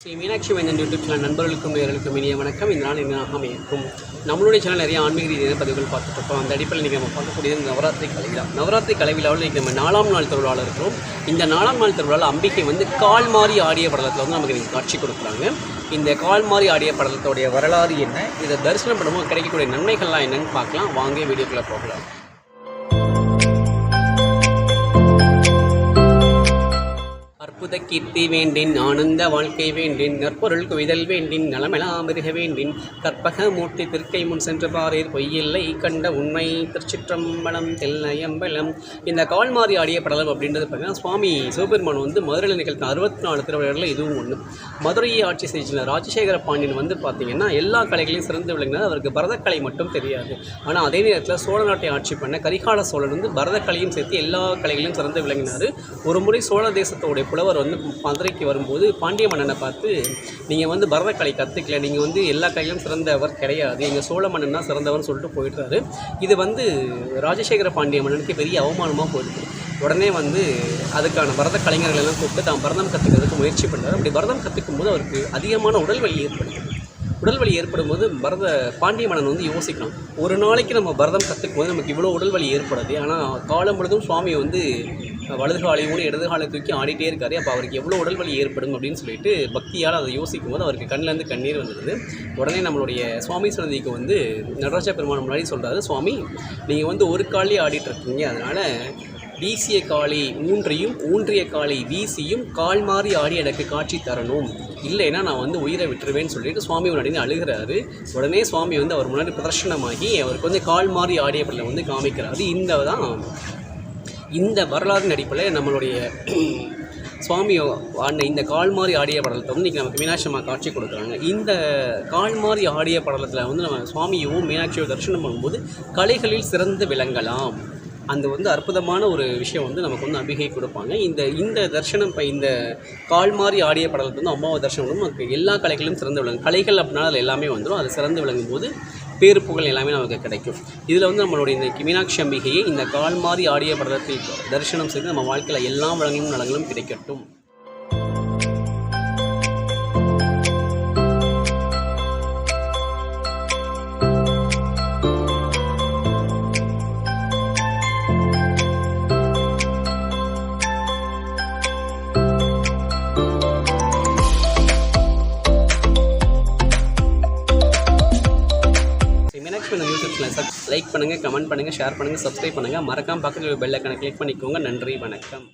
ஸ்ரீ மீனாட்சி மைந்தன் YouTube channel நண்பர்களுக்கும் நேயர்களுக்கும் இனிய வணக்கம். இந்த நாள் இன்னாக அமைக்கும். நம்மளுடைய சேனல் நிறைய ஆன்மீக ரீதியான பதிவுகள் பார்த்துட்ருக்கோம். அந்த அடிப்படையில் இன்றைக்கி நம்ம பார்க்கக்கூடியது நவராத்திரி கலைவிழா. நவராத்திரி கலைவிழாவில் இன்றைக்கி நம்ம 4ஆம் நாள் திருவிழாவில் இருக்கிறோம். இந்த 4ஆம் நாள் திருவிழாவில் அம்பிகை கால் மாறி ஆடிய படலத்தில் நமக்கு இன்றைக்கி காட்சி கொடுக்குறாங்க. இந்த கால் மாறி ஆடிய படலத்தோடைய வரலாறு என்ன, இதை தரிசனம் பண்ணும்போது கிடைக்கக்கூடிய நன்மைகள்லாம் என்னென்னு பார்க்கலாம். வாங்க வீடியோக்குள்ளே போகலாம். அற்புத கீர்த்தி வேண்டின், ஆனந்த வாழ்க்கை வேண்டின், நற்பொருள் குவிதல் வேண்டின், நலமெலாம் பெருக வேண்டின், கற்பக மூர்த்தி திருக்கை முன் சென்று பாரீர் பொய்யில்லை கண்ட உண்மை திருச்சிற்றம்பலம் தெல்லையம்பலம். இந்த கால்மாறி ஆடிய படலம் அப்படின்றது பார்த்தீங்கன்னா, சுவாமி சிவபெருமான் மதுரையில் நிகழ்த்தின 64 திருவிழாவில் இதுவும் ஒன்று. மதுரையை ஆட்சி செய்த ராஜசேகர பாண்டியன் பார்த்திங்கன்னா எல்லா கலைகளையும் சிறந்து விளங்கினார். அவருக்கு பரதக்கலை மட்டும் தெரியாது. ஆனால் அதே நேரத்தில் சோழ நாட்டை ஆட்சி பண்ண கரிகால சோழன் பரதக்கலையும் சேர்த்து எல்லா கலைகளையும் சிறந்து விளங்கினார். ஒரு முறை சோழ தேசத்தோடைய புலவர் மதுரைக்கு வரும்போது பாண்டிய மன்னனை பார்த்து, நீங்கள் பரதக்கலை கற்றுக்கல, நீங்கள் எல்லா கலையிலும் சிறந்தவர் கிடையாது, எங்கள் சோழ மன்னன் தான் சிறந்தவர்னு சொல்லிட்டு போயிட்டாரு. இது ராஜசேகர பாண்டிய மன்னனுக்கு பெரிய அவமானமாக போயிடுது. உடனே அதுக்கான பரத கலைஞர்கள் எல்லாம் கூப்பிட்டு தான் பரதம் கற்றுக்கிறதுக்கு முயற்சி பண்ணார். அப்படி பரதம் கற்றுக்கும் போது அவருக்கு அதிகமான உடல் வலி ஏற்படுது. உடல் வலி ஏற்படும் போது பாண்டிய மன்னன் யோசிக்கலாம், ஒரு நாளைக்கு நம்ம பரதம் கற்றுக்கும் போது நமக்கு இவ்வளோ உடல் வலி ஏற்படுது, ஆனால் காலம் முழுதும் சுவாமி வலது காலையும் இடது காலை தூக்கி ஆடிட்டே இருக்காரு, அப்போ அவருக்கு எவ்வளோ உடல் வலி ஏற்படும் அப்படின்னு சொல்லிட்டு பக்தியால் அதை யோசிக்கும் போது அவருக்கு கண்ணிலேருந்து கண்ணீர் வந்துடுது. உடனே நம்மளுடைய சுவாமி சன்னதிக்கு நடராஜ பெருமான் முன்னாடி சொல்கிறாரு, சுவாமி நீங்கள் ஒரு காலையே ஆடிட்டுருக்கீங்க, அதனால் வீசிய காலை ஊன்றியும் ஊன்றிய காலை வீசியும் கால் மாறி ஆடி எனக்கு காட்சி தரணும், இல்லைன்னா நான் உயிரை விட்டுருவேன்னு சொல்லிட்டு சுவாமி முன்னாடி அழுகிறாரு. உடனே சுவாமி அவர் முன்னாடி பிரதர்ஷனமாகி அவருக்கு கால் மாறி ஆடிய படலை காமிக்கிறாரு. இந்த வரலாறு அடிப்படையில் நம்மளுடைய சுவாமி இந்த கால் மாறி ஆடிய படலத்தை இன்றைக்கி நமக்கு மீனாட்சி அம்மா காட்சி கொடுக்குறாங்க. இந்த கால் மாறி ஆடிய படலத்தில் நம்ம சுவாமியோ மீனாட்சியோ தரிசனம் பண்ணும்போது கலைகளில் சிறந்து விளங்கலாம். அந்த அற்புதமான ஒரு விஷயம் நமக்கு அம்பிகை கொடுப்பாங்க. இந்த தரிசனம் இந்த கால் மாறி ஆடிய படலத்தை அம்மாவை தரிசனம் நமக்கு எல்லா கலைகளும் சிறந்து விளங்கும். கலைகள் அப்படின்னா அது எல்லாமே அது சிறந்து விளங்கும் போது பேரு புகழ் எல்லாமே நமக்கு கிடைக்கும். இதில் நம்மளுடைய இந்த மீனாட்சி அம்பிகையை இந்த கால் மாறி ஆடிய படலத்தில் தரிசனம் செய்து நம்ம வாழ்க்கையில் எல்லா வளங்களும் நலங்களும் கிடைக்கட்டும். யூடியூப் சேனல் லைக் பண்ணுங்கள், கமெண்ட் பண்ணுங்கள், ஷேர் பண்ணுங்கள், சப்ஸ்கிரைப் பண்ணுங்கள். மறக்காம பக்கத்தில் பெல் ஐகானை கிளிக் பண்ணிக்கோங்க. நன்றி, வணக்கம்.